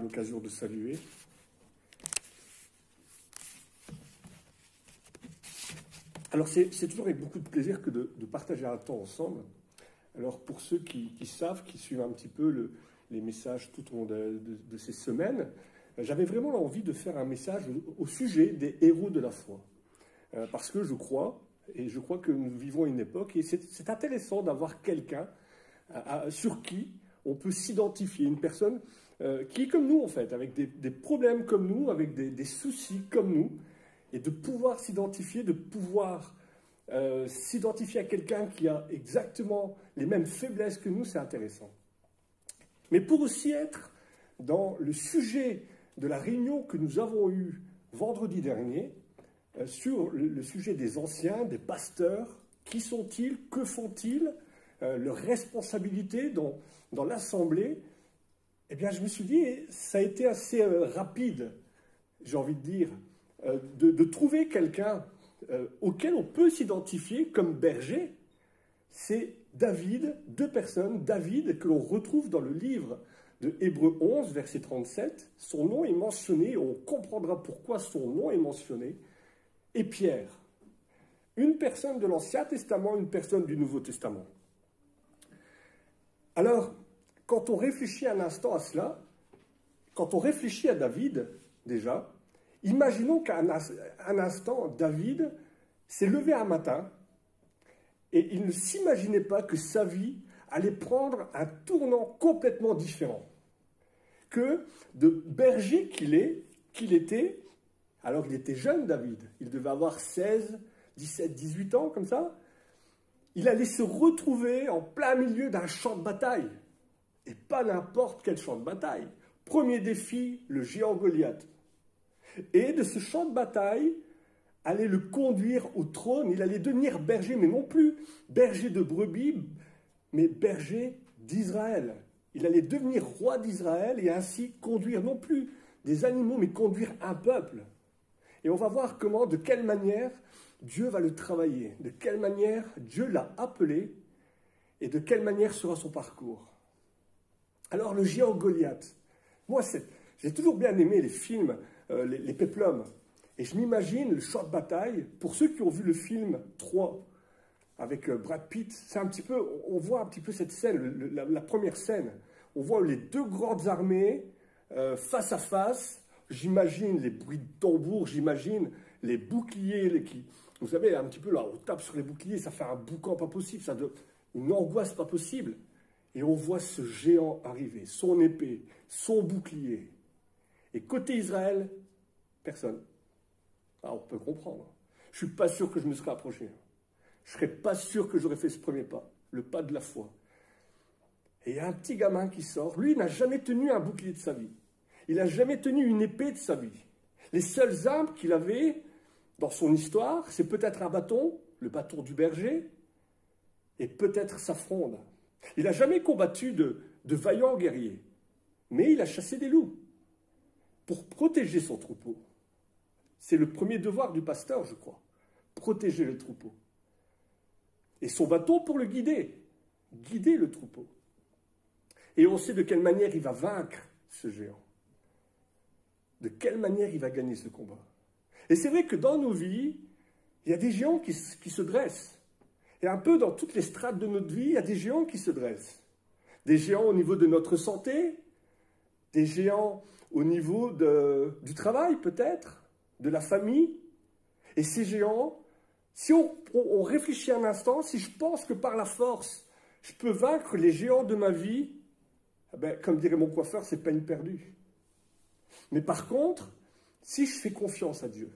l'occasion de saluer. Alors, c'est toujours avec beaucoup de plaisir que de partager un temps ensemble. Alors, pour ceux qui savent, qui suivent un petit peu les messages tout au long de ces semaines, j'avais vraiment envie de faire un message au sujet des héros de la foi. Parce que je crois que nous vivons une époque, et c'est intéressant d'avoir quelqu'un sur qui on peut s'identifier, une personne qui est comme nous, en fait, avec des problèmes comme nous, avec des soucis comme nous, et de pouvoir s'identifier, s'identifier à quelqu'un qui a exactement les mêmes faiblesses que nous, c'est intéressant. Mais pour aussi être dans le sujet de la réunion que nous avons eue vendredi dernier, sur le sujet des anciens, des pasteurs, qui sont-ils, que font-ils, leurs responsabilités dans l'assemblée, eh bien je me suis dit, ça a été assez rapide, j'ai envie de dire, de trouver quelqu'un auquel on peut s'identifier comme berger. C'est David, deux personnes, David, que l'on retrouve dans le livre de Hébreux 11, verset 37. Son nom est mentionné, on comprendra pourquoi son nom est mentionné, et Pierre. Une personne de l'Ancien Testament, une personne du Nouveau Testament. Alors, quand on réfléchit un instant à cela, quand on réfléchit à David, déjà, imaginons qu'à un instant, David s'est levé un matin et il ne s'imaginait pas que sa vie allait prendre un tournant complètement différent. Que de berger qu'il était, alors il était jeune David, il devait avoir 16, 17, 18 ans comme ça, il allait se retrouver en plein milieu d'un champ de bataille. Et pas n'importe quel champ de bataille. Premier défi, le géant Goliath. Et de ce champ de bataille, allait le conduire au trône, il allait devenir berger, mais non plus berger de brebis, mais berger d'Israël. Il allait devenir roi d'Israël et ainsi conduire non plus des animaux, mais conduire un peuple. Et on va voir comment, de quelle manière Dieu va le travailler, de quelle manière Dieu l'a appelé et de quelle manière sera son parcours. Alors le géant Goliath, moi j'ai toujours bien aimé les films, les péplums. Et je m'imagine le champ de bataille, pour ceux qui ont vu le film 3 avec Brad Pitt, c'est un petit peu, on voit un petit peu cette scène, la première scène. On voit les deux grandes armées face à face. J'imagine les bruits de tambour, j'imagine les boucliers vous savez, un petit peu là, on tape sur les boucliers, ça fait un boucan pas possible, une angoisse pas possible. Et on voit ce géant arriver, son épée, son bouclier. Et côté Israël, personne. Ah, on peut comprendre. Je ne suis pas sûr que je me serais approché. Je ne serais pas sûr que j'aurais fait ce premier pas, le pas de la foi. Et il y a un petit gamin qui sort. Lui, il n'a jamais tenu un bouclier de sa vie. Il n'a jamais tenu une épée de sa vie. Les seules armes qu'il avait dans son histoire, c'est peut-être un bâton, le bâton du berger, et peut-être sa fronde. Il n'a jamais combattu de vaillants guerriers, mais il a chassé des loups pour protéger son troupeau. C'est le premier devoir du pasteur, je crois, protéger le troupeau. Et son bâton pour le guider le troupeau. Et on sait de quelle manière il va vaincre ce géant. De quelle manière il va gagner ce combat. Et c'est vrai que dans nos vies, il y a des géants qui se dressent. Et un peu dans toutes les strates de notre vie, il y a des géants qui se dressent. Des géants au niveau de notre santé, des géants au niveau du travail peut-être, de la famille. Et ces géants, si on réfléchit un instant, si je pense que par la force, je peux vaincre les géants de ma vie, eh bien, comme dirait mon coiffeur, c'est peine perdue. Mais par contre, si je fais confiance à Dieu,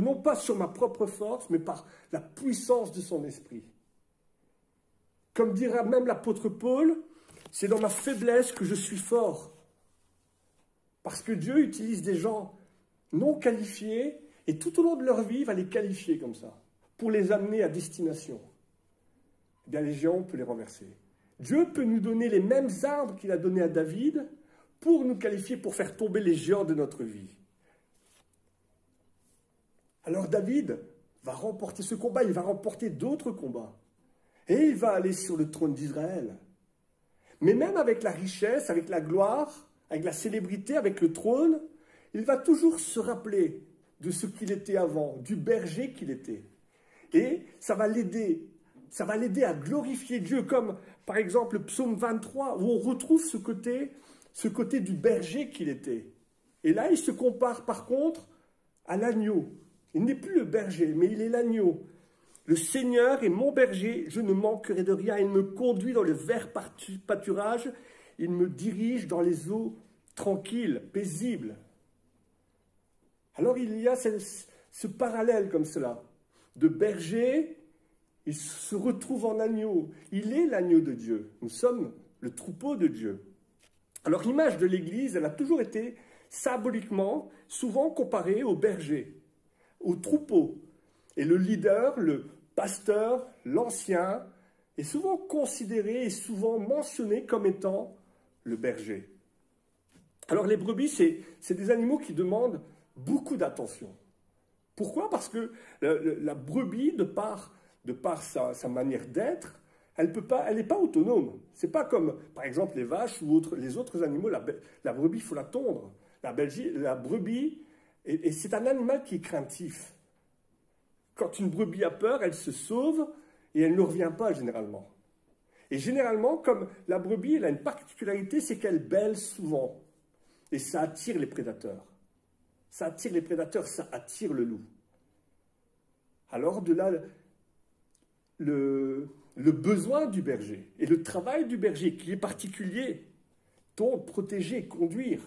non pas sur ma propre force, mais par la puissance de son esprit. Comme dira même l'apôtre Paul, c'est dans ma faiblesse que je suis fort. Parce que Dieu utilise des gens non qualifiés et tout au long de leur vie, il va les qualifier comme ça, pour les amener à destination. Eh bien, les géants, on peut les renverser. Dieu peut nous donner les mêmes armes qu'il a données à David pour nous qualifier, pour faire tomber les géants de notre vie. Alors David va remporter ce combat, il va remporter d'autres combats. Et il va aller sur le trône d'Israël. Mais même avec la richesse, avec la gloire, avec la célébrité, avec le trône, il va toujours se rappeler de ce qu'il était avant, du berger qu'il était. Et ça va l'aider à glorifier Dieu, comme par exemple le psaume 23, où on retrouve ce côté du berger qu'il était. Et là, il se compare par contre à l'agneau. Il n'est plus le berger, mais il est l'agneau. Le Seigneur est mon berger, je ne manquerai de rien. Il me conduit dans le vert pâturage, il me dirige dans les eaux tranquilles, paisibles. Alors il y a ce parallèle comme cela, de berger, il se retrouve en agneau. Il est l'agneau de Dieu. Nous sommes le troupeau de Dieu. Alors l'image de l'Église, elle a toujours été symboliquement, souvent comparée au berger, au troupeau. Et le leader, le pasteur, l'ancien, est souvent considéré et souvent mentionné comme étant le berger. Alors les brebis, c'est des animaux qui demandent beaucoup d'attention. Pourquoi? Parce que la brebis, de par sa manière d'être, elle n'est pas autonome. Ce n'est pas comme, par exemple, les vaches ou les autres animaux. La brebis, il faut la tondre. La brebis, et c'est un animal qui est craintif. Quand une brebis a peur, elle se sauve et elle ne revient pas généralement. Et généralement, comme la brebis, elle a une particularité, c'est qu'elle bêle souvent. Et ça attire les prédateurs. Ça attire les prédateurs, ça attire le loup. Alors de là, le besoin du berger et le travail du berger qui est particulier, tondre, protéger, conduire.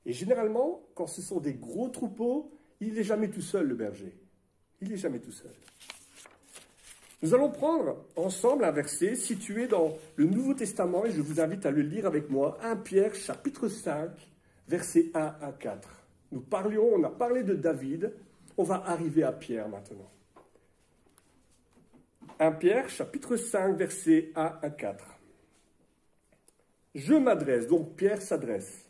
Et généralement, quand ce sont des gros troupeaux, il n'est jamais tout seul, le berger. Il n'est jamais tout seul. Nous allons prendre ensemble un verset situé dans le Nouveau Testament, et je vous invite à le lire avec moi, 1 Pierre, chapitre 5, versets 1 à 4. On a parlé de David, on va arriver à Pierre maintenant. 1 Pierre, chapitre 5, versets 1 à 4. Je m'adresse, donc Pierre s'adresse.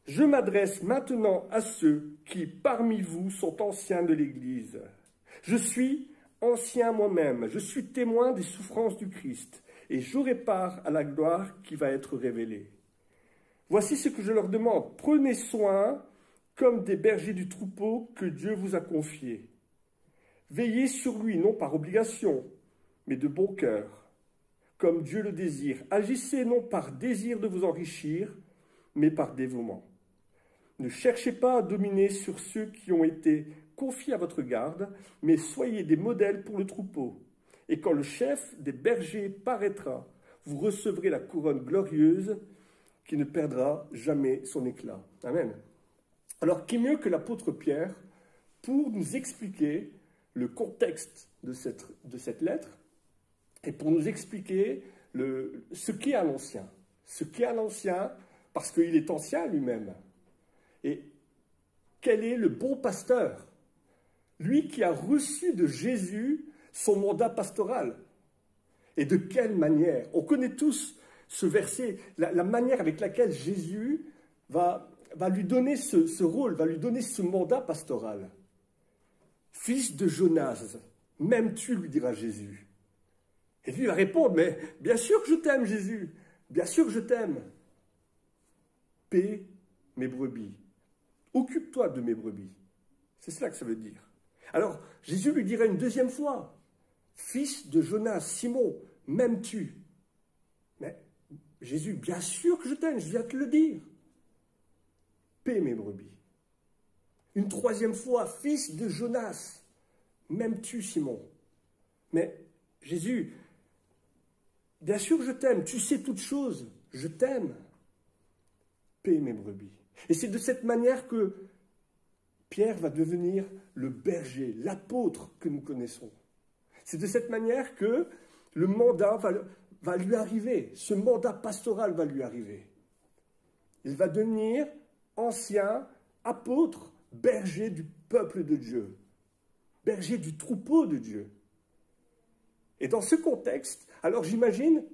Je m'adresse maintenant à ceux qui, parmi vous, sont anciens de l'Église. Je suis ancien moi-même, je suis témoin des souffrances du Christ, et j'aurai part à la gloire qui va être révélée. Voici ce que je leur demande. Prenez soin, comme des bergers du troupeau que Dieu vous a confié. Veillez sur lui, non par obligation, mais de bon cœur, comme Dieu le désire. Agissez non par désir de vous enrichir, mais par dévouement. Ne cherchez pas à dominer sur ceux qui ont été confiés à votre garde, mais soyez des modèles pour le troupeau. Et quand le chef des bergers paraîtra, vous recevrez la couronne glorieuse qui ne perdra jamais son éclat. Amen. Alors, qui mieux que l'apôtre Pierre pour nous expliquer le contexte de cette lettre et pour nous expliquer ce qu'est un ancien. Ce qu'est un ancien, parce qu'il est ancien lui-même. Et quel est le bon pasteur? Lui qui a reçu de Jésus son mandat pastoral. Et de quelle manière? On connaît tous ce verset, la manière avec laquelle Jésus va lui donner ce rôle, va lui donner ce mandat pastoral. Fils de Jonas, m'aimes-tu, lui dira Jésus. Et lui va répondre, mais bien sûr que je t'aime, Jésus, bien sûr que je t'aime. Paie mes brebis. Occupe-toi de mes brebis. C'est cela que ça veut dire. Alors, Jésus lui dira une deuxième fois, fils de Jonas, Simon, m'aimes-tu? Mais Jésus, bien sûr que je t'aime, je viens te le dire. Paie mes brebis. Une troisième fois, fils de Jonas, m'aimes-tu, Simon? Mais Jésus, bien sûr que je t'aime, tu sais toutes choses, je t'aime. Paie mes brebis. Et c'est de cette manière que Pierre va devenir le berger, l'apôtre que nous connaissons. C'est de cette manière que le mandat va lui arriver, ce mandat pastoral va lui arriver. Il va devenir ancien, apôtre, berger du peuple de Dieu, berger du troupeau de Dieu. Et dans ce contexte, alors j'imagine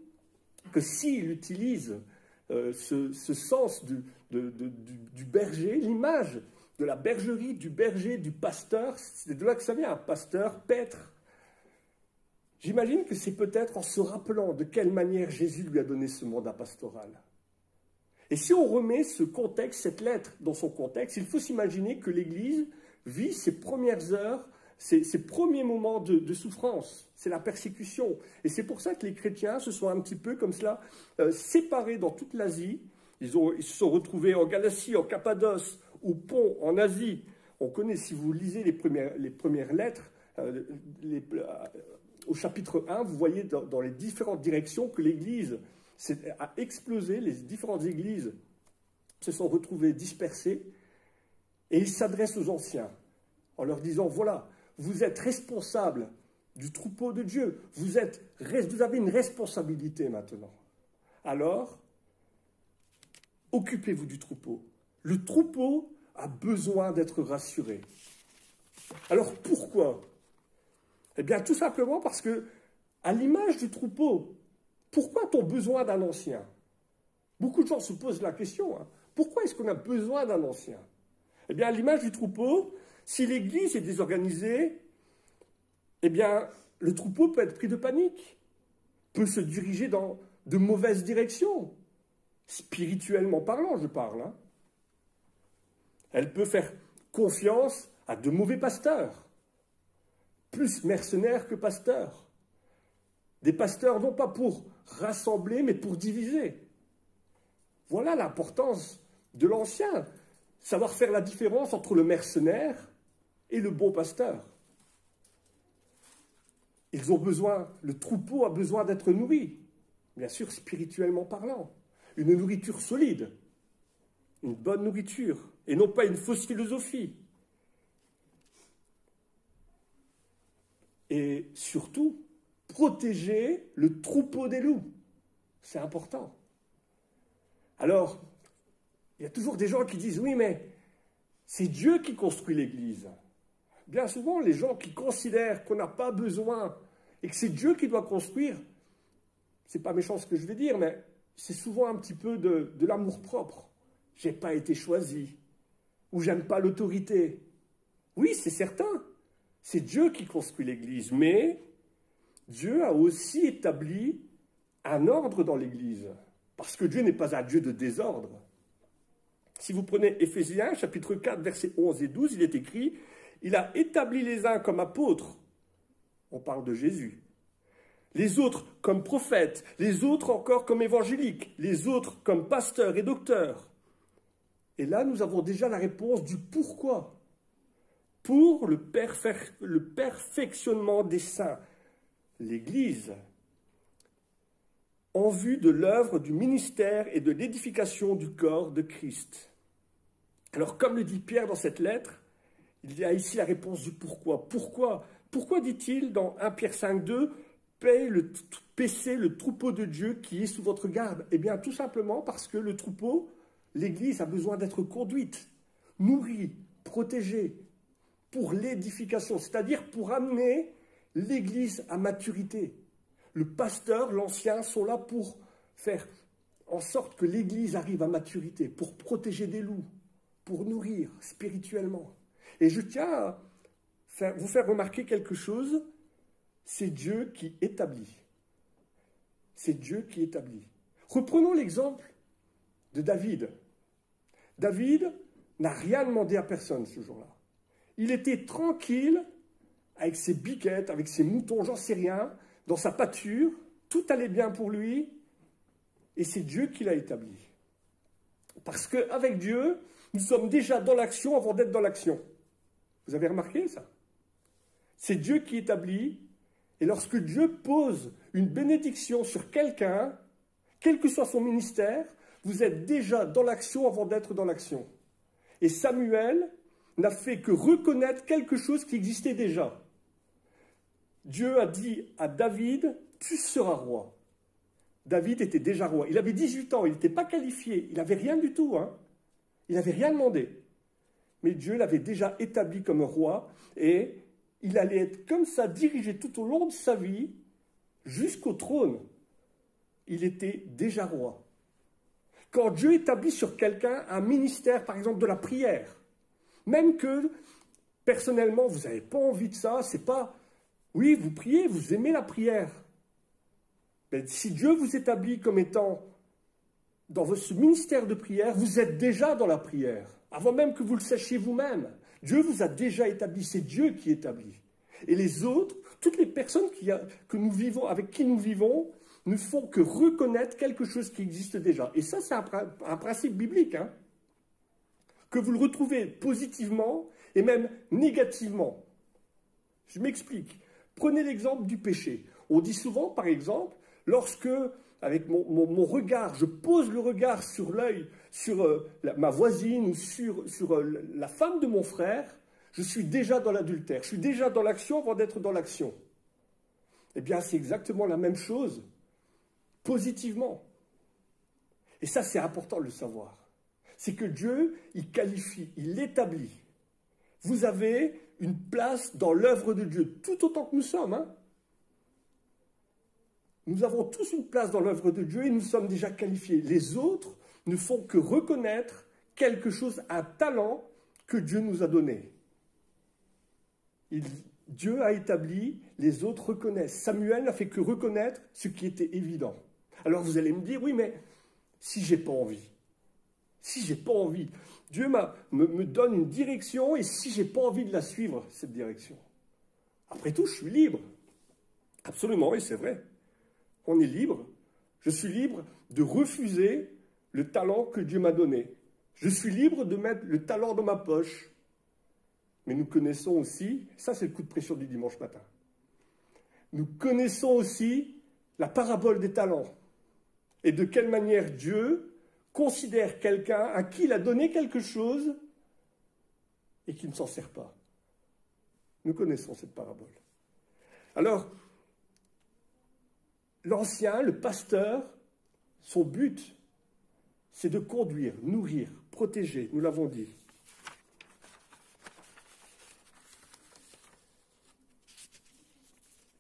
que s'il utilise ce sens du berger, l'image de la bergerie, du berger, du pasteur, c'est de là que ça vient, un pasteur, paître. J'imagine que c'est peut-être en se rappelant de quelle manière Jésus lui a donné ce mandat pastoral. Et si on remet ce contexte, cette lettre dans son contexte, il faut s'imaginer que l'Église vit ses premières heures, ses premiers moments de souffrance. C'est la persécution. Et c'est pour ça que les chrétiens se sont un petit peu comme cela séparés dans toute l'Asie. Ils se sont retrouvés en Galatie, en Cappadoce, au Pont, en Asie. On connaît, si vous lisez les premières lettres, au chapitre 1, vous voyez dans les différentes directions que l'Église a explosé, les différentes églises se sont retrouvées dispersées, et il s'adresse aux anciens en leur disant, voilà, vous êtes responsables du troupeau de Dieu, vous avez une responsabilité maintenant. Alors, occupez-vous du troupeau. Le troupeau a besoin d'être rassuré. Alors pourquoi? Eh bien, tout simplement parce que, à l'image du troupeau, pourquoi a-t-on besoin d'un ancien? Beaucoup de gens se posent la question, hein. Pourquoi est-ce qu'on a besoin d'un ancien? Eh bien, à l'image du troupeau, si l'Église est désorganisée, eh bien, le troupeau peut être pris de panique, peut se diriger dans de mauvaises directions, spirituellement parlant, je parle, hein. Elle peut faire confiance à de mauvais pasteurs, plus mercenaires que pasteurs. Des pasteurs non pas pour rassembler, mais pour diviser. Voilà l'importance de l'ancien, savoir faire la différence entre le mercenaire et le bon pasteur. Ils ont besoin, le troupeau a besoin d'être nourri, bien sûr spirituellement parlant. Une nourriture solide, une bonne nourriture, et non pas une fausse philosophie. Et surtout, protéger le troupeau des loups. C'est important. Alors, il y a toujours des gens qui disent, oui, mais c'est Dieu qui construit l'Église. Bien souvent, les gens qui considèrent qu'on n'a pas besoin et que c'est Dieu qui doit construire, c'est pas méchant ce que je vais dire, mais c'est souvent un petit peu de l'amour-propre. J'ai pas été choisi, ou j'aime pas l'autorité. Oui, c'est certain, c'est Dieu qui construit l'Église, mais Dieu a aussi établi un ordre dans l'Église, parce que Dieu n'est pas un Dieu de désordre. Si vous prenez Éphésiens, chapitre 4, versets 11 et 12, il est écrit « Il a établi les uns comme apôtres », on parle de Jésus, les autres comme prophètes, les autres encore comme évangéliques, les autres comme pasteurs et docteurs. Et là, nous avons déjà la réponse du pourquoi. Pour le perfectionnement des saints, l'Église, en vue de l'œuvre du ministère et de l'édification du corps de Christ. Alors, comme le dit Pierre dans cette lettre, il y a ici la réponse du pourquoi. Pourquoi dit-il dans 1 Pierre 5,2 « Paissez le troupeau de Dieu qui est sous votre garde » Eh bien, tout simplement parce que le troupeau, l'Église a besoin d'être conduite, nourrie, protégée, pour l'édification, c'est-à-dire pour amener l'Église à maturité. Le pasteur, l'ancien, sont là pour faire en sorte que l'Église arrive à maturité, pour protéger des loups, pour nourrir spirituellement. Et je tiens à vous faire remarquer quelque chose, c'est Dieu qui établit. C'est Dieu qui établit. Reprenons l'exemple de David. David n'a rien demandé à personne ce jour-là. Il était tranquille avec ses biquettes, avec ses moutons, j'en sais rien, dans sa pâture, tout allait bien pour lui, et c'est Dieu qui l'a établi. Parce qu'avec Dieu, nous sommes déjà dans l'action avant d'être dans l'action. Vous avez remarqué ça? C'est Dieu qui établit, et lorsque Dieu pose une bénédiction sur quelqu'un, quel que soit son ministère, vous êtes déjà dans l'action avant d'être dans l'action. Et Samuel n'a fait que reconnaître quelque chose qui existait déjà. Dieu a dit à David, tu seras roi. David était déjà roi. Il avait 18 ans, il n'était pas qualifié, il n'avait rien du tout, hein. Il n'avait rien demandé. Mais Dieu l'avait déjà établi comme roi et il allait être comme ça, dirigé tout au long de sa vie jusqu'au trône. Il était déjà roi. Quand Dieu établit sur quelqu'un un ministère, par exemple de la prière, même que personnellement vous n'avez pas envie de ça, c'est pas Oui, vous priez, vous aimez la prière. Mais si Dieu vous établit comme étant dans ce ministère de prière, vous êtes déjà dans la prière, avant même que vous le sachiez vous-même. Dieu vous a déjà établi, c'est Dieu qui établit. Et les autres, toutes les personnes que nous vivons, avec qui nous vivons, ne font que reconnaître quelque chose qui existe déjà. Et ça, c'est un principe biblique, hein, que vous le retrouvez positivement et même négativement. Je m'explique. Prenez l'exemple du péché. On dit souvent, par exemple, lorsque, avec mon regard, je pose le regard sur l'œil, sur ma voisine ou sur la femme de mon frère, je suis déjà dans l'adultère. Je suis déjà dans l'action avant d'être dans l'action. Eh bien, c'est exactement la même chose, positivement. Et ça, c'est important de le savoir. C'est que Dieu, il qualifie, il établit. Vous avez une place dans l'œuvre de Dieu, tout autant que nous sommes. Hein. Nous avons tous une place dans l'œuvre de Dieu et nous sommes déjà qualifiés. Les autres ne font que reconnaître quelque chose, un talent que Dieu nous a donné. Dieu a établi, les autres reconnaissent. Samuel n'a fait que reconnaître ce qui était évident. Alors vous allez me dire, oui, mais si j'ai pas envie, Dieu me donne une direction et si j'ai pas envie de la suivre, cette direction. Après tout, je suis libre. Absolument, oui, c'est vrai. On est libre. Je suis libre de refuser le talent que Dieu m'a donné. Je suis libre de mettre le talent dans ma poche. Mais nous connaissons aussi, ça c'est le coup de pression du dimanche matin, nous connaissons aussi la parabole des talents. Et de quelle manière Dieu considère quelqu'un à qui il a donné quelque chose et qui ne s'en sert pas. Nous connaissons cette parabole. Alors, l'ancien, le pasteur, son but, c'est de conduire, nourrir, protéger, nous l'avons dit.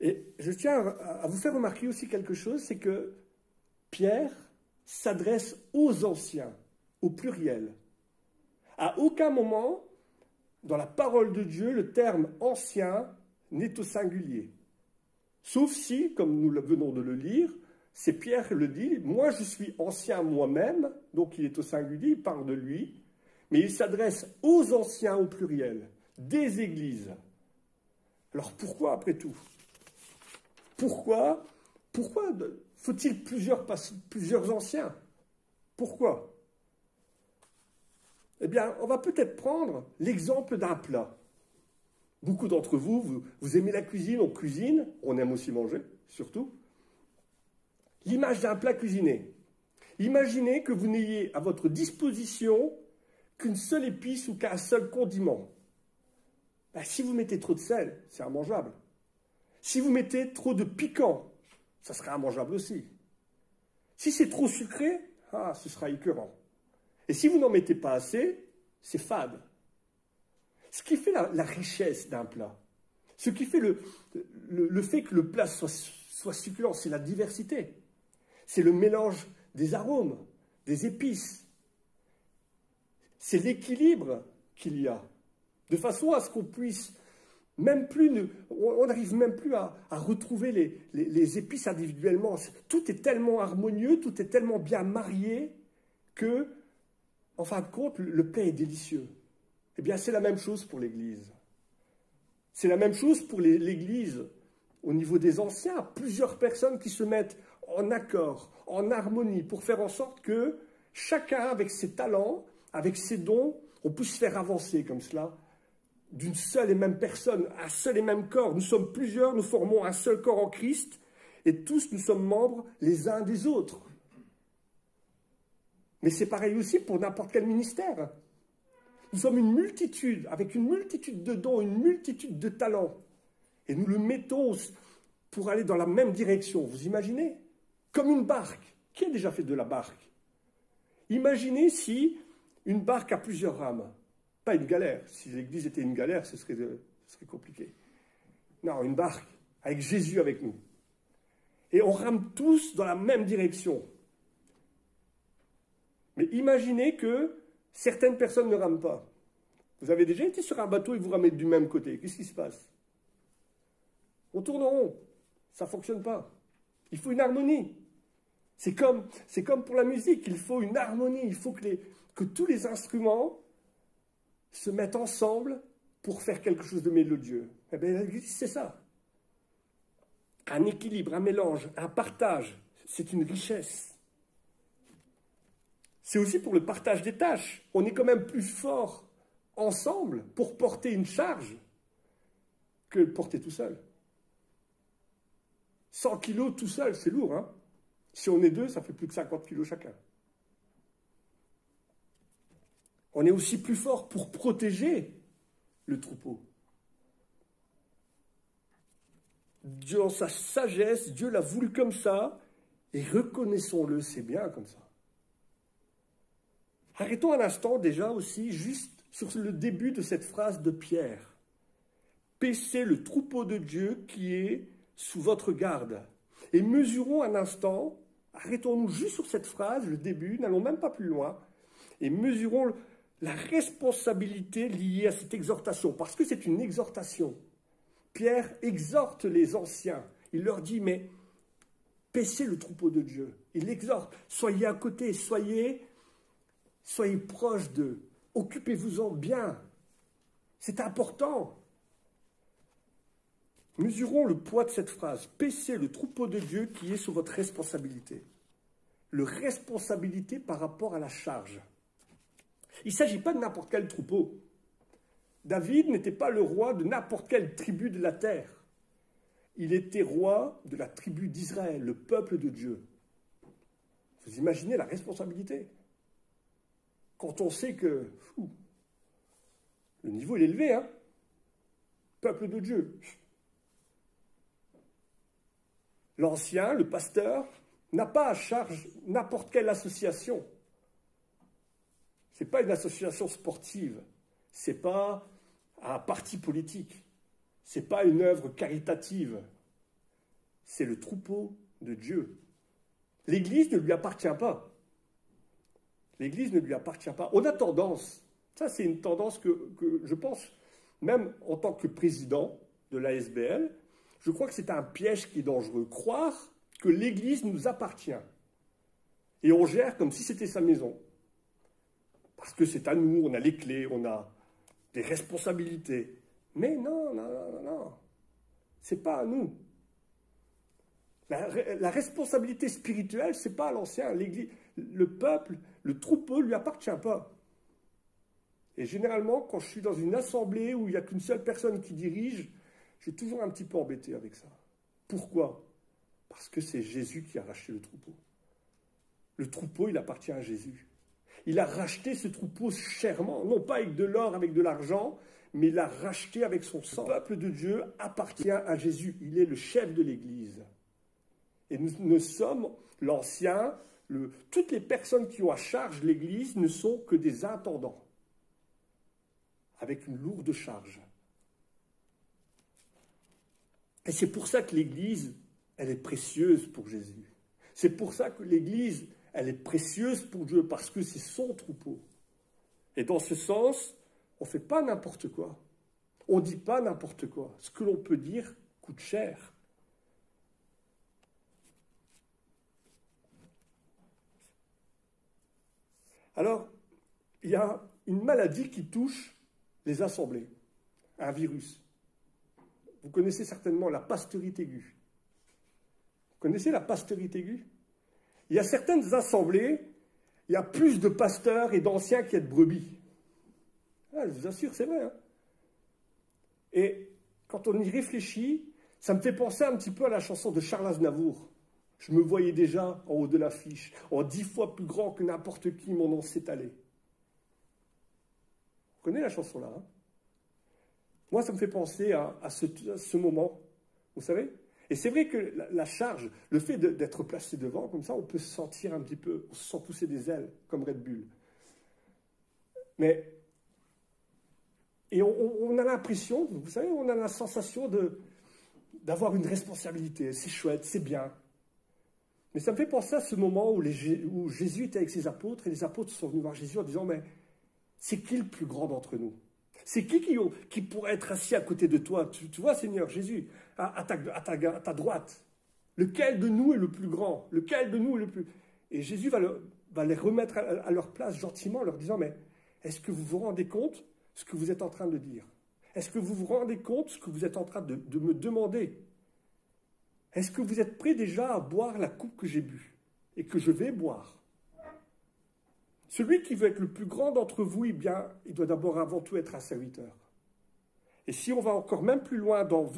Et je tiens à vous faire remarquer aussi quelque chose, c'est que Pierre s'adresse aux anciens, au pluriel. À aucun moment, dans la parole de Dieu, le terme « ancien » n'est au singulier. Sauf si, comme nous venons de le lire, c'est Pierre qui le dit, « Moi, je suis ancien moi-même », donc il est au singulier, il parle de lui, mais il s'adresse aux anciens au pluriel, des églises. Alors pourquoi, après tout ? Pourquoi faut-il plusieurs anciens? Pourquoi? Eh bien, on va peut-être prendre l'exemple d'un plat. Beaucoup d'entre vous, vous aimez la cuisine, on cuisine, on aime aussi manger, surtout. L'image d'un plat cuisiné. Imaginez que vous n'ayez à votre disposition qu'une seule épice ou qu'un seul condiment. Ben, si vous mettez trop de sel, c'est immangeable. Si vous mettez trop de piquant, ça sera immangeable aussi. Si c'est trop sucré, ce sera écœurant. Et si vous n'en mettez pas assez, c'est fade. Ce qui fait la richesse d'un plat, ce qui fait le fait que le plat soit succulent, c'est la diversité. C'est le mélange des arômes, des épices. C'est l'équilibre qu'il y a. De façon à ce qu'on puisse on n'arrive même plus à retrouver les épices individuellement. Tout est tellement harmonieux, tout est tellement bien marié que, en fin de compte, le plat est délicieux. Eh bien, c'est la même chose pour l'Église. C'est la même chose pour l'Église au niveau des anciens. Plusieurs personnes qui se mettent en accord, en harmonie, pour faire en sorte que chacun, avec ses talents, avec ses dons, on puisse faire avancer comme cela, d'une seule et même personne, un seul et même corps. Nous sommes plusieurs, nous formons un seul corps en Christ, et tous nous sommes membres les uns des autres. Mais c'est pareil aussi pour n'importe quel ministère. Nous sommes une multitude, avec une multitude de dons, une multitude de talents. Et nous le mettons pour aller dans la même direction. Vous imaginez? Comme une barque. Qui a déjà fait de la barque? Imaginez si une barque a plusieurs rames. Pas une galère. Si l'Église était une galère, ce serait compliqué. Non, une barque, avec Jésus avec nous. Et on rame tous dans la même direction. Mais imaginez que certaines personnes ne rament pas. Vous avez déjà été sur un bateau et vous ramez du même côté. Qu'est-ce qui se passe? On tourne en rond. Ça ne fonctionne pas. Il faut une harmonie. C'est comme pour la musique, il faut une harmonie. Il faut que tous les instruments se mettent ensemble pour faire quelque chose de mélodieux. Eh bien, l'Église, c'est ça. Un équilibre, un mélange, un partage, c'est une richesse. C'est aussi pour le partage des tâches. On est quand même plus fort ensemble pour porter une charge que le porter tout seul. 100 kilos tout seul, c'est lourd, hein? Si on est deux, ça fait plus que 50 kilos chacun. On est aussi plus fort pour protéger le troupeau. Dieu, en sa sagesse, Dieu l'a voulu comme ça, et reconnaissons-le, c'est bien comme ça. Arrêtons un instant déjà aussi, juste sur le début de cette phrase de Pierre. Paissez le troupeau de Dieu qui est sous votre garde. Et mesurons un instant, arrêtons-nous juste sur cette phrase, le début, n'allons même pas plus loin, et mesurons la responsabilité liée à cette exhortation, parce que c'est une exhortation. Pierre exhorte les anciens, il leur dit, mais paissez le troupeau de Dieu. Il exhorte, soyez à côté, soyez proches d'eux, occupez-vous-en bien. C'est important. Mesurons le poids de cette phrase. Paissez le troupeau de Dieu qui est sous votre responsabilité. Le responsabilité par rapport à la charge. Il ne s'agit pas de n'importe quel troupeau. David n'était pas le roi de n'importe quelle tribu de la terre. Il était roi de la tribu d'Israël, le peuple de Dieu. Vous imaginez la responsabilité? Quand on sait que le niveau est élevé, hein? Peuple de Dieu. L'ancien, le pasteur, n'a pas à charge n'importe quelle association. Ce n'est pas une association sportive, ce n'est pas un parti politique, ce n'est pas une œuvre caritative, c'est le troupeau de Dieu. L'Église ne lui appartient pas. L'Église ne lui appartient pas. On a tendance, ça c'est une tendance que je pense, même en tant que président de l'ASBL, je crois que c'est un piège qui est dangereux. Croire que l'Église nous appartient. Et on gère comme si c'était sa maison. Parce que c'est à nous, on a les clés, on a des responsabilités. Mais non. C'est pas à nous. La responsabilité spirituelle, c'est pas à l'ancien. L'Église, le peuple, le troupeau ne lui appartient pas. Et généralement, quand je suis dans une assemblée où il n'y a qu'une seule personne qui dirige, je suis toujours un petit peu embêté avec ça. Pourquoi? Parce que c'est Jésus qui a racheté le troupeau. Le troupeau, il appartient à Jésus. Il a racheté ce troupeau chèrement, non pas avec de l'or, avec de l'argent, mais il l'a racheté avec son sang. Le peuple de Dieu appartient à Jésus. Il est le chef de l'Église. Et nous sommes l'ancien, toutes les personnes qui ont à charge l'Église ne sont que des intendants, avec une lourde charge. Et c'est pour ça que l'Église, elle est précieuse pour Jésus. C'est pour ça que l'Église, elle est précieuse pour Dieu, parce que c'est son troupeau. Et dans ce sens, on ne fait pas n'importe quoi. On ne dit pas n'importe quoi. Ce que l'on peut dire coûte cher. Alors, il y a une maladie qui touche les assemblées, un virus. Vous connaissez certainement la pasteurite aiguë. Vous connaissez la pasteurite aiguë? Il y a certaines assemblées, il y a plus de pasteurs et d'anciens qu'il y a de brebis. Ah, je vous assure, c'est vrai. Hein? Et quand on y réfléchit, ça me fait penser un petit peu à la chanson de Charles Aznavour. Je me voyais déjà en haut de l'affiche, en 10 fois plus grand que n'importe qui, mon nom s'est allé. Vous connaissez la chanson là, hein? Moi, ça me fait penser à ce moment, vous savez? Et c'est vrai que la charge, le fait d'être placé devant, comme ça, on peut se sentir un petit peu, on se sent pousser des ailes, comme Red Bull. Et on a l'impression, vous savez, on a la sensation d'avoir une responsabilité. C'est chouette, c'est bien. Mais ça me fait penser à ce moment où Jésus était avec ses apôtres, et les apôtres sont venus voir Jésus en disant, mais c'est qui le plus grand d'entre nous? C'est qui pourrait être assis à côté de toi? Tu vois, Seigneur Jésus, à ta droite. Lequel de nous est le plus grand? Lequel de nous est le plus... Et Jésus va les remettre à leur place gentiment en leur disant, mais est-ce que vous vous rendez compte ce que vous êtes en train de dire? Est-ce que vous vous rendez compte ce que vous êtes en train de me demander? Est-ce que vous êtes prêts déjà à boire la coupe que j'ai bue et que je vais boire? Celui qui veut être le plus grand d'entre vous, eh bien, il doit d'abord avant tout être un serviteur. Et si on va encore même plus loin dans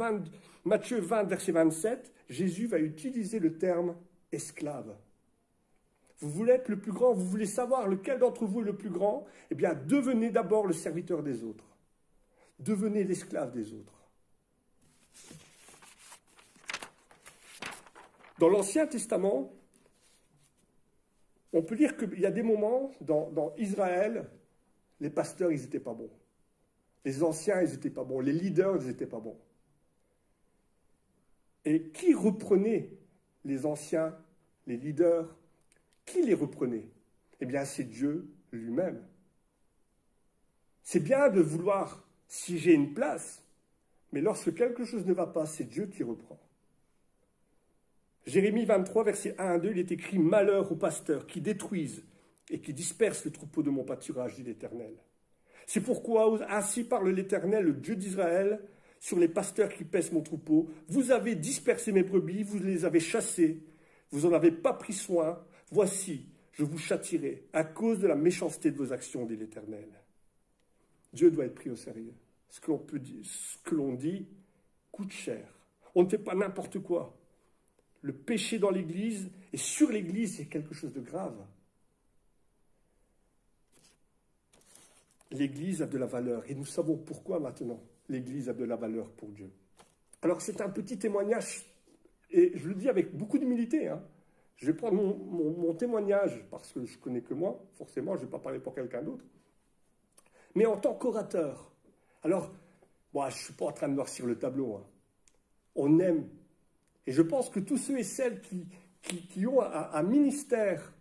Matthieu 20, verset 27, Jésus va utiliser le terme « esclave ». Vous voulez être le plus grand, vous voulez savoir lequel d'entre vous est le plus grand, eh bien, devenez d'abord le serviteur des autres. Devenez l'esclave des autres. Dans l'Ancien Testament, on peut dire qu'il y a des moments dans Israël, les pasteurs, ils n'étaient pas bons. Les anciens, ils n'étaient pas bons. Les leaders, ils n'étaient pas bons. Et qui reprenait les anciens, les leaders? Qui les reprenait? Eh bien, c'est Dieu lui-même. C'est bien de vouloir siéger une place, mais lorsque quelque chose ne va pas, c'est Dieu qui reprend. Jérémie 23, versets 1 à 2, il est écrit « Malheur aux pasteurs qui détruisent et qui dispersent le troupeau de mon pâturage, dit l'Éternel. C'est pourquoi, ainsi parle l'Éternel, le Dieu d'Israël, sur les pasteurs qui paissent mon troupeau. Vous avez dispersé mes brebis, vous les avez chassées, vous n'en avez pas pris soin. Voici, je vous châtierai à cause de la méchanceté de vos actions, dit l'Éternel. » Dieu doit être pris au sérieux. Ce que l'on dit coûte cher. On ne fait pas n'importe quoi. Le péché dans l'Église et sur l'Église, c'est quelque chose de grave. L'Église a de la valeur et nous savons pourquoi maintenant l'Église a de la valeur pour Dieu. Alors c'est un petit témoignage et je le dis avec beaucoup d'humilité. Je vais prendre mon témoignage parce que je ne connais que moi, forcément je ne vais pas parler pour quelqu'un d'autre. Mais en tant qu'orateur, alors moi je ne suis pas en train de noircir le tableau. On aime. Et je pense que tous ceux et celles qui ont un ministère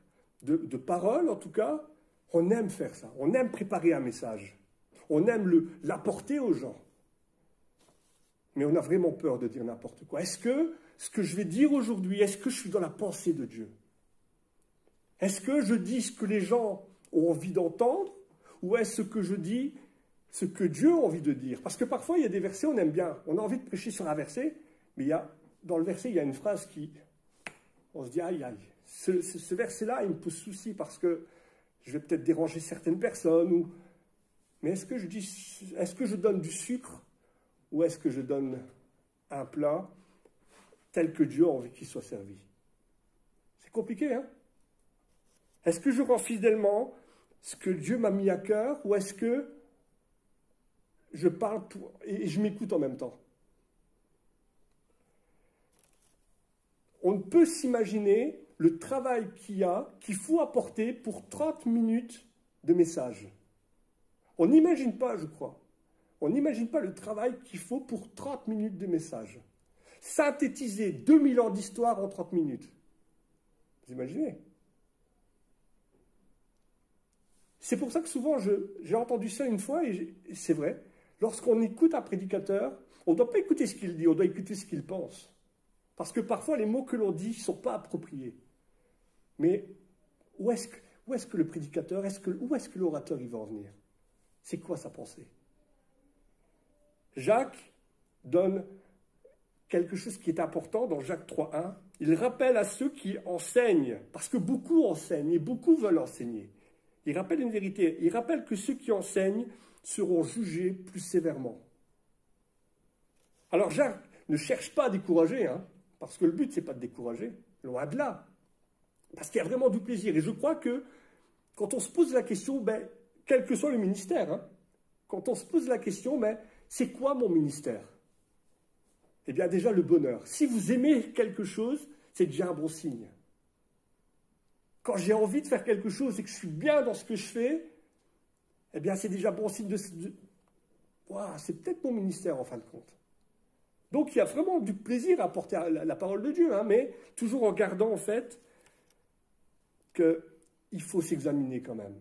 de parole, en tout cas, on aime faire ça. On aime préparer un message. On aime l'apporter aux gens. Mais on a vraiment peur de dire n'importe quoi. Est-ce que ce que je vais dire aujourd'hui, est-ce que je suis dans la pensée de Dieu? Est-ce que je dis ce que les gens ont envie d'entendre? Ou est-ce que je dis ce que Dieu a envie de dire? Parce que parfois, il y a des versets, on aime bien. On a envie de prêcher sur un verset, mais dans le verset, il y a une phrase on se dit, aïe, aïe. Ce verset-là, il me pose souci parce que je vais peut-être déranger certaines personnes. Mais est-ce que je donne du sucre ou est-ce que je donne un plat tel que Dieu a envie qu'il soit servi? C'est compliqué, hein? Est-ce que je rends fidèlement ce que Dieu m'a mis à cœur ou est-ce que je parle et je m'écoute en même temps? On ne peut s'imaginer le travail qu'il faut apporter pour 30 minutes de message. On n'imagine pas, je crois. On n'imagine pas le travail qu'il faut pour 30 minutes de message. Synthétiser 2000 ans d'histoire en 30 minutes. Vous imaginez? C'est pour ça que souvent, j'ai entendu ça une fois, et c'est vrai, lorsqu'on écoute un prédicateur, on ne doit pas écouter ce qu'il dit, on doit écouter ce qu'il pense. Parce que parfois, les mots que l'on dit ne sont pas appropriés. Mais où est-ce que le prédicateur, où est-ce que l'orateur il va en venir? C'est quoi sa pensée? Jacques donne quelque chose qui est important dans Jacques 3.1. Il rappelle à ceux qui enseignent, parce que beaucoup enseignent et beaucoup veulent enseigner. Il rappelle une vérité. Il rappelle que ceux qui enseignent seront jugés plus sévèrement. Alors Jacques ne cherche pas à décourager, parce que le but, ce n'est pas de décourager, loin de là. Parce qu'il y a vraiment du plaisir. Et je crois que quand on se pose la question, quel que soit le ministère, quand on se pose la question, c'est quoi mon ministère? Eh bien déjà le bonheur. Si vous aimez quelque chose, c'est déjà un bon signe. Quand j'ai envie de faire quelque chose et que je suis bien dans ce que je fais, eh bien c'est déjà bon signe wow, c'est peut-être mon ministère en fin de compte. Donc il y a vraiment du plaisir à porter la parole de Dieu, mais toujours en gardant en fait qu'il faut s'examiner quand même.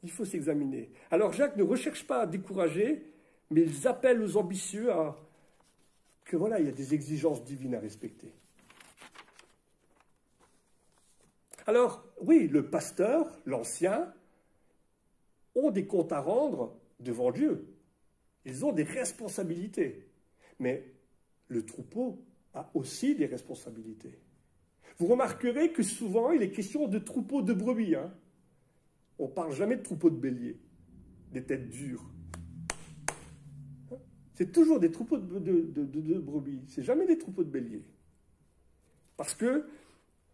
Il faut s'examiner. Alors Jacques ne recherche pas à décourager, mais il appelle aux ambitieux que voilà, il y a des exigences divines à respecter. Alors, oui, le pasteur, l'ancien, ont des comptes à rendre devant Dieu. Ils ont des responsabilités. Mais le troupeau a aussi des responsabilités. Vous remarquerez que souvent, il est question de troupeaux de brebis. Hein. On ne parle jamais de troupeaux de béliers, des têtes dures. C'est toujours des troupeaux de brebis. C'est jamais des troupeaux de béliers. Parce que,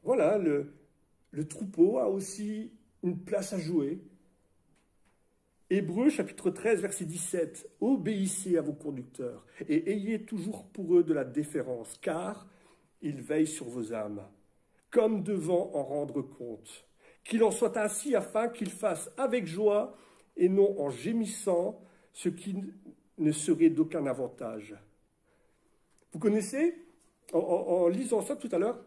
voilà, le troupeau a aussi une place à jouer. Hébreux, chapitre 13, verset 17. « Obéissez à vos conducteurs et ayez toujours pour eux de la déférence, car ils veillent sur vos âmes, comme devant en rendre compte. Qu'il en soit ainsi afin qu'ils fassent avec joie et non en gémissant, ce qui ne serait d'aucun avantage. » Vous connaissez, en lisant ça tout à l'heure,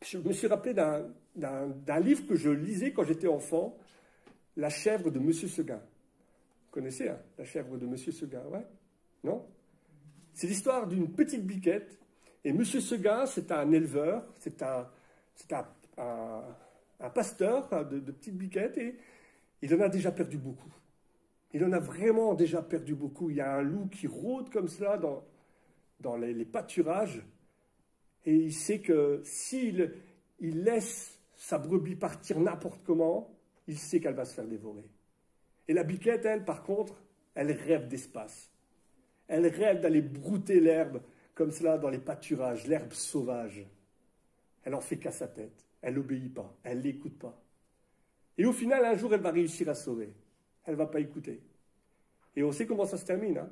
je me suis rappelé d'un livre que je lisais quand j'étais enfant, La chèvre de Monsieur Seguin. Vous connaissez, hein, La chèvre de Monsieur Seguin, ouais? Non? C'est l'histoire d'une petite biquette. Et Monsieur Seguin, c'est un éleveur, c'est un pasteur de petites biquettes, et il en a déjà perdu beaucoup. Il en a vraiment déjà perdu beaucoup. Il y a un loup qui rôde comme cela dans les pâturages, et il sait que s'il laisse sa brebis partir n'importe comment, il sait qu'elle va se faire dévorer. Et la biquette, elle, par contre, elle rêve d'espace. Elle rêve d'aller brouter l'herbe comme cela dans les pâturages, l'herbe sauvage. Elle en fait qu'à sa tête. Elle n'obéit pas, elle ne l'écoute pas. Et au final, un jour, elle va réussir à sauver. Elle ne va pas écouter. Et on sait comment ça se termine. Hein?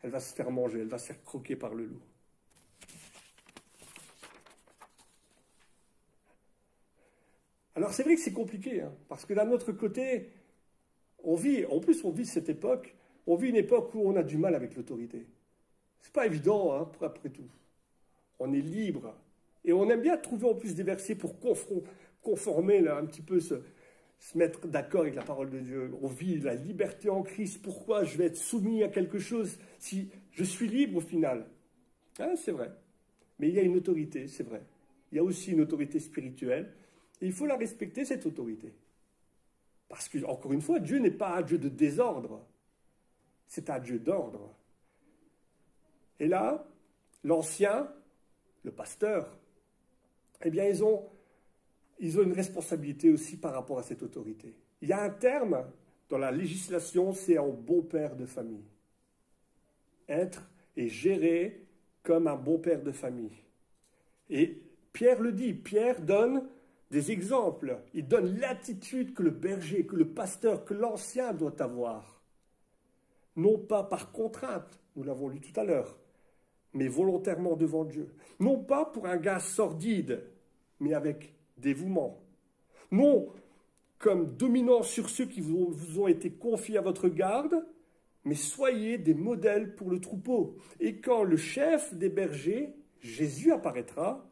Elle va se faire manger, elle va se faire croquer par le loup. Alors c'est vrai que c'est compliqué, hein, parce que d'un autre côté, on vit cette époque, on vit une époque où on a du mal avec l'autorité. C'est pas évident, hein, après tout. On est libre. Et on aime bien trouver en plus des versets pour conformer là, un petit peu, se mettre d'accord avec la parole de Dieu. On vit la liberté en Christ. Pourquoi je vais être soumis à quelque chose si je suis libre au final? Hein, c'est vrai. Mais il y a une autorité, c'est vrai. Il y a aussi une autorité spirituelle. Et il faut la respecter, cette autorité. Parce que, encore une fois, Dieu n'est pas un Dieu de désordre. C'est un Dieu d'ordre. Et là, l'ancien, le pasteur, eh bien, ils ont une responsabilité aussi par rapport à cette autorité. Il y a un terme dans la législation, c'est un bon père de famille. Être et gérer comme un bon père de famille. Et Pierre le dit, Pierre donne des exemples. Il donne l'attitude que le berger, que le pasteur, que l'ancien doit avoir. Non pas par contrainte, nous l'avons lu tout à l'heure, mais volontairement devant Dieu. Non pas pour un gars sordide, mais avec dévouement. Non comme dominant sur ceux qui vous ont été confiés à votre garde, mais soyez des modèles pour le troupeau. Et quand le chef des bergers, Jésus, apparaîtra,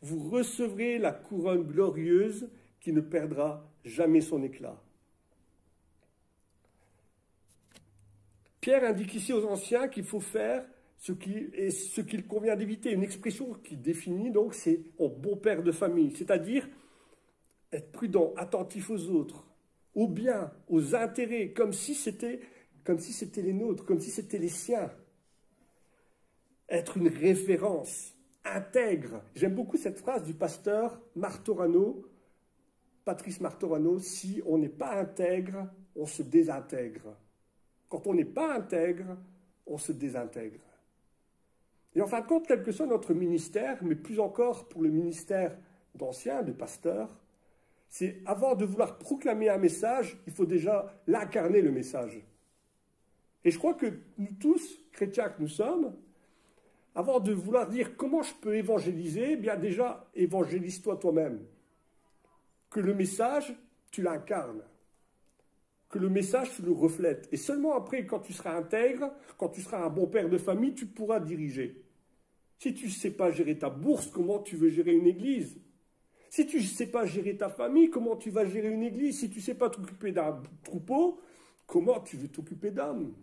vous recevrez la couronne glorieuse qui ne perdra jamais son éclat. Pierre indique ici aux anciens qu'il faut faire ce qu'il convient d'éviter. Une expression qui définit donc, c'est un bon père de famille, c'est-à-dire être prudent, attentif aux autres, aux biens, aux intérêts, comme si c'était les nôtres, comme si c'était les siens. Être une référence, intègre. J'aime beaucoup cette phrase du pasteur Martorano, Patrice Martorano, si on n'est pas intègre, on se désintègre. Quand on n'est pas intègre, on se désintègre. Et en fin de compte, quel que soit notre ministère, mais plus encore pour le ministère d'anciens, de pasteurs, c'est avant de vouloir proclamer un message, il faut déjà l'incarner le message. Et je crois que nous tous, chrétiens que nous sommes, avant de vouloir dire comment je peux évangéliser, eh bien déjà évangélise-toi toi-même. Que le message, tu l'incarnes. Que le message, tu le reflètes. Et seulement après, quand tu seras intègre, quand tu seras un bon père de famille, tu pourras diriger. Si tu ne sais pas gérer ta bourse, comment tu veux gérer une église? Si tu ne sais pas gérer ta famille, comment tu vas gérer une église? Si tu ne sais pas t'occuper d'un troupeau, comment tu veux t'occuper d'âmes?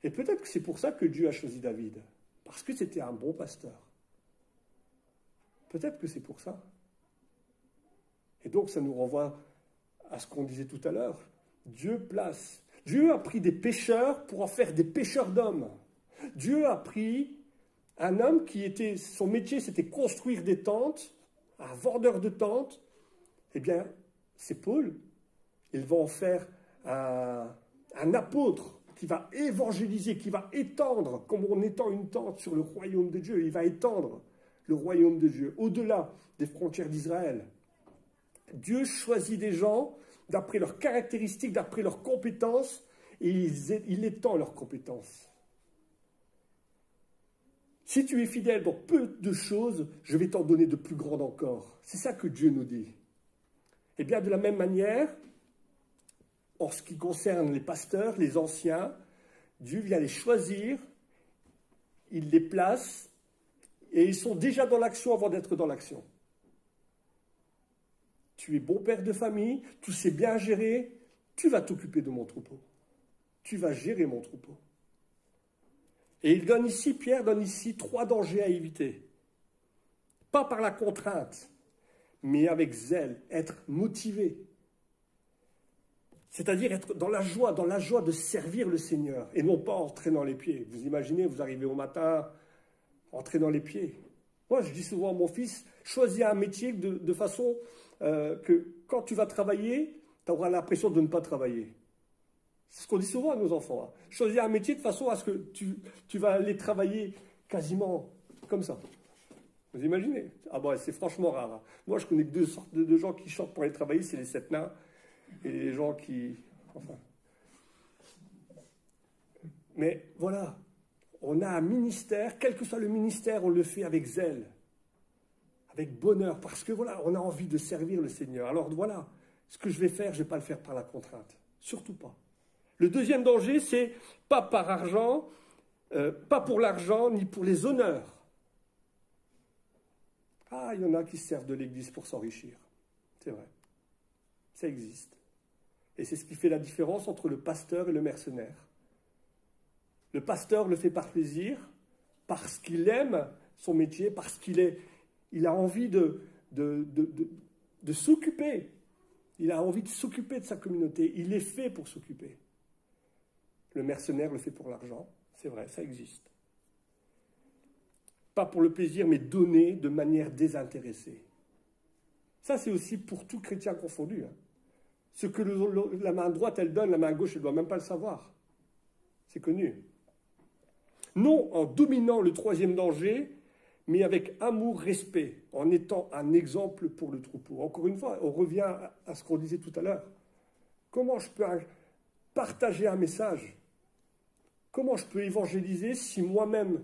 Et peut-être que c'est pour ça que Dieu a choisi David, parce que c'était un bon pasteur. Peut-être que c'est pour ça. Et donc ça nous renvoie à ce qu'on disait tout à l'heure. Dieu a pris des pécheurs pour en faire des pêcheurs d'hommes. Dieu a pris un homme son métier c'était construire des tentes, un vendeur de tentes. Eh bien, c'est Paul. Il va en faire un apôtre qui va évangéliser, qui va étendre, comme on étend une tente sur le royaume de Dieu, il va étendre le royaume de Dieu au-delà des frontières d'Israël. Dieu choisit des gens d'après leurs caractéristiques, d'après leurs compétences, et il étend leurs compétences. Si tu es fidèle dans peu de choses, je vais t'en donner de plus grandes encore. C'est ça que Dieu nous dit. Et bien de la même manière, en ce qui concerne les pasteurs, les anciens, Dieu vient les choisir, il les place, et ils sont déjà dans l'action avant d'être dans l'action. Tu es bon père de famille, tu sais bien gérer, tu vas t'occuper de mon troupeau. Tu vas gérer mon troupeau. Et Pierre donne ici 3 dangers à éviter. Pas par la contrainte, mais avec zèle, être motivé. C'est-à-dire être dans la joie de servir le Seigneur, et non pas en traînant les pieds. Vous imaginez, vous arrivez au matin, en traînant les pieds. Moi, je dis souvent à mon fils, choisis un métier de façon que quand tu vas travailler, tu auras l'impression de ne pas travailler. C'est ce qu'on dit souvent à nos enfants. Hein. Choisis un métier de façon à ce que tu vas aller travailler quasiment comme ça. Vous imaginez? Ah bon, c'est franchement rare. Hein. Moi, je connais que 2 sortes de gens qui chantent pour aller travailler, c'est les 7 nains et les gens qui... Enfin... Mais voilà, on a un ministère, quel que soit le ministère, on le fait avec zèle, avec bonheur, parce que voilà, on a envie de servir le Seigneur. Alors voilà, ce que je vais faire, je ne vais pas le faire par la contrainte. Surtout pas. Le deuxième danger, c'est pas par argent, pas pour l'argent, ni pour les honneurs. Ah, il y en a qui se servent de l'Église pour s'enrichir. C'est vrai. Ça existe. Et c'est ce qui fait la différence entre le pasteur et le mercenaire. Le pasteur le fait par plaisir, parce qu'il aime son métier, parce qu'il a envie de s'occuper. Il a envie de s'occuper de sa communauté. Il est fait pour s'occuper. Le mercenaire le fait pour l'argent. C'est vrai, ça existe. Pas pour le plaisir, mais donner de manière désintéressée. Ça, c'est aussi pour tout chrétien confondu. Hein. Ce que la main droite, elle donne, la main gauche, elle ne doit même pas le savoir. C'est connu. Non en dominant le 3e danger, mais avec amour, respect, en étant un exemple pour le troupeau. Encore une fois, on revient à ce qu'on disait tout à l'heure. Comment je peux partager un message? Comment je peux évangéliser si moi-même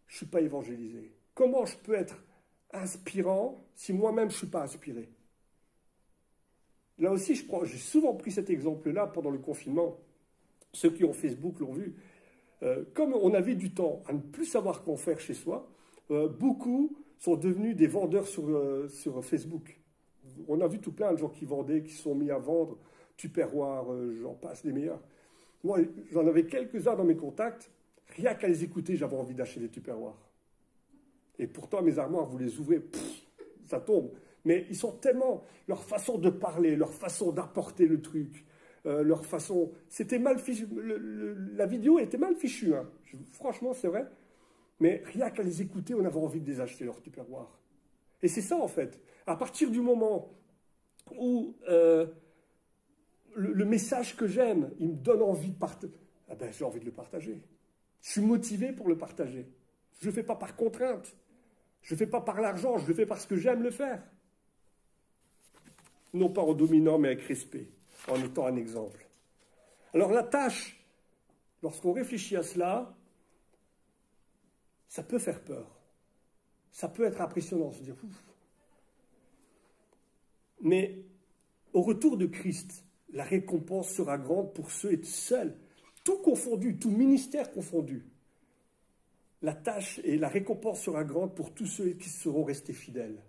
je ne suis pas évangélisé? Comment je peux être inspirant si moi-même je ne suis pas inspiré? Là aussi, j'ai souvent pris cet exemple-là pendant le confinement. Ceux qui ont Facebook l'ont vu. Comme on avait du temps à ne plus savoir qu'en faire chez soi, beaucoup sont devenus des vendeurs sur Facebook. On a vu tout plein de gens qui vendaient, qui se sont mis à vendre, Tupperware, j'en passe, les meilleurs. Moi, j'en avais quelques-uns dans mes contacts. Rien qu'à les écouter, j'avais envie d'acheter des Tupperware. Et pourtant, mes armoires, vous les ouvrez, ça tombe. Mais ils sont tellement... Leur façon de parler, leur façon d'apporter le truc, leur façon... C'était mal fichu. La vidéo était mal fichue. Hein. Franchement, c'est vrai. Mais rien qu'à les écouter, on avait envie de les acheter, leurs Tupperware. Et c'est ça, en fait. À partir du moment où le message que j'aime, il me donne envie de partager, ah ben, j'ai envie de le partager. Je suis motivé pour le partager. Je ne le fais pas par contrainte. Je ne le fais pas par l'argent. Je le fais parce que j'aime le faire. Non pas en dominant, mais avec respect, en étant un exemple. Alors la tâche, lorsqu'on réfléchit à cela, ça peut faire peur. Ça peut être impressionnant, se dire ouf. Mais au retour de Christ, la récompense sera grande pour ceux et seuls, tout confondu, tout ministère confondu. La tâche et la récompense sera grande pour tous ceux qui seront restés fidèles.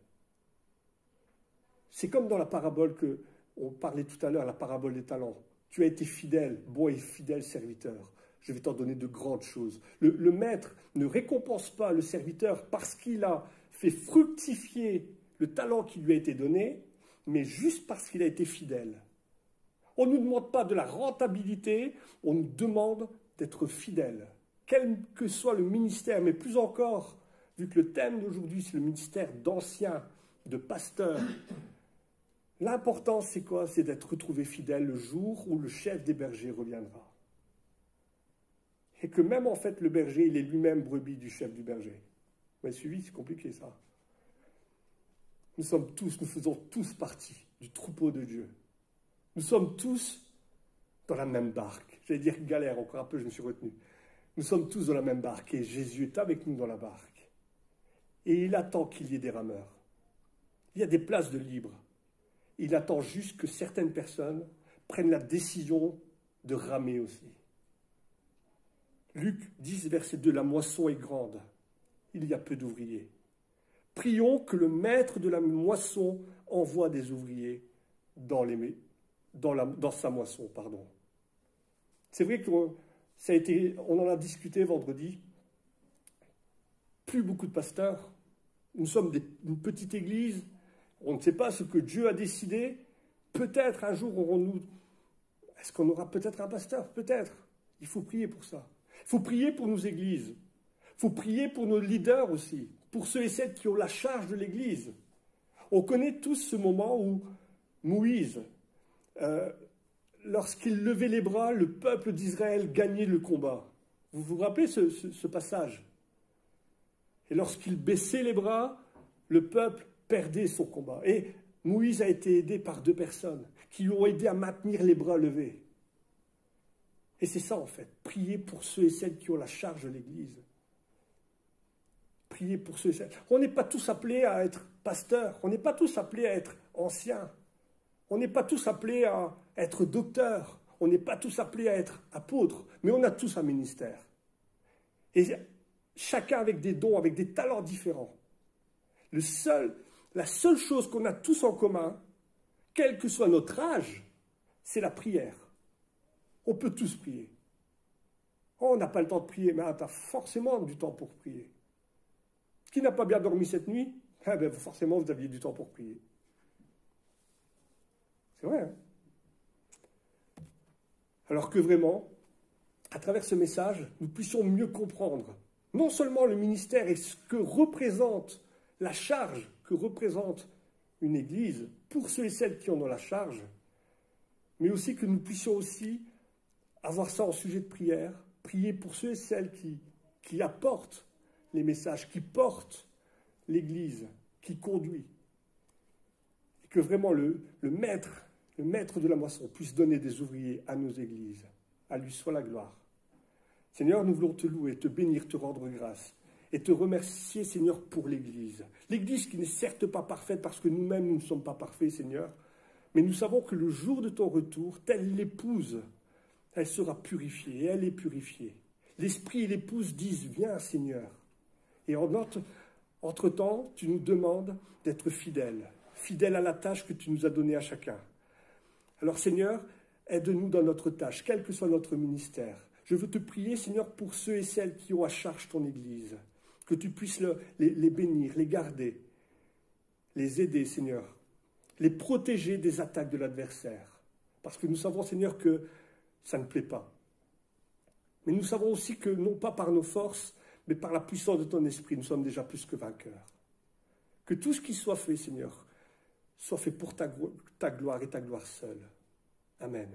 C'est comme dans la parabole qu'on parlait tout à l'heure, la parabole des talents. Tu as été fidèle, bon et fidèle serviteur. je vais t'en donner de grandes choses. Le maître ne récompense pas le serviteur parce qu'il a fait fructifier le talent qui lui a été donné, mais juste parce qu'il a été fidèle. On ne nous demande pas de la rentabilité, on nous demande d'être fidèle. Quel que soit le ministère, mais plus encore, vu que le thème d'aujourd'hui, c'est le ministère d'anciens, de pasteurs, l'important, c'est quoi? C'est d'être retrouvé fidèle le jour où le chef des bergers reviendra. Et que même, en fait, le berger, il est lui-même brebis du chef du berger. Vous m'avez suivi? C'est compliqué, ça. Nous faisons tous partie du troupeau de Dieu. Nous sommes tous dans la même barque. J'allais dire galère, encore un peu, je me suis retenu. Nous sommes tous dans la même barque et Jésus est avec nous dans la barque. Et il attend qu'il y ait des rameurs. Il y a des places de libre. Il attend juste que certaines personnes prennent la décision de ramer aussi. Luc 10, verset 2, la moisson est grande. Il y a peu d'ouvriers. Prions que le maître de la moisson envoie des ouvriers dans sa moisson. C'est vrai qu'on en a discuté vendredi. Plus beaucoup de pasteurs. Nous sommes une petite église. On ne sait pas ce que Dieu a décidé. Peut-être un jour est-ce qu'on aura peut-être un pasteur? Peut-être. Il faut prier pour ça. Il faut prier pour nos églises. Il faut prier pour nos leaders aussi. Pour ceux et celles qui ont la charge de l'église. On connaît tous ce moment où Moïse, lorsqu'il levait les bras, le peuple d'Israël gagnait le combat. Vous vous rappelez ce passage? Et lorsqu'il baissait les bras, le peuple perdait son combat. Et Moïse a été aidé par 2 personnes qui lui ont aidé à maintenir les bras levés. Et c'est ça en fait, prier pour ceux et celles qui ont la charge de l'Église. Prier pour ceux et celles. On n'est pas tous appelés à être pasteurs, on n'est pas tous appelés à être anciens, on n'est pas tous appelés à être docteurs, on n'est pas tous appelés à être apôtres, mais on a tous un ministère. Et chacun avec des dons, avec des talents différents. La seule chose qu'on a tous en commun, quel que soit notre âge, c'est la prière. On peut tous prier. Oh, on n'a pas le temps de prier, mais tu as forcément du temps pour prier. Qui n'a pas bien dormi cette nuit? Forcément, vous aviez du temps pour prier. C'est vrai, hein? Alors que vraiment, à travers ce message, nous puissions mieux comprendre non seulement le ministère et ce que représente la charge que représente une église pour ceux et celles qui en ont la charge, mais aussi que nous puissions aussi avoir ça en sujet de prière, prier pour ceux et celles qui apportent les messages, qui portent l'église, qui conduit. Et que vraiment le maître de la moisson puisse donner des ouvriers à nos églises. À lui soit la gloire. Seigneur, nous voulons te louer, te bénir, te rendre grâce et te remercier, Seigneur, pour l'Église. L'Église qui n'est certes pas parfaite parce que nous-mêmes, nous ne sommes pas parfaits, Seigneur, mais nous savons que le jour de ton retour, telle l'épouse, elle sera purifiée, et elle est purifiée. L'Esprit et l'épouse disent, viens, Seigneur. Et entre-temps, tu nous demandes d'être fidèles à la tâche que tu nous as donnée à chacun. Alors, Seigneur, aide-nous dans notre tâche, quel que soit notre ministère. Je veux te prier, Seigneur, pour ceux et celles qui ont à charge ton Église, que tu puisses les bénir, les garder, les aider, Seigneur, les protéger des attaques de l'adversaire. Parce que nous savons, Seigneur, que ça ne plaît pas. Mais nous savons aussi que, non pas par nos forces, mais par la puissance de ton esprit, nous sommes déjà plus que vainqueurs. Que tout ce qui soit fait, Seigneur, soit fait pour ta gloire et ta gloire seule. Amen.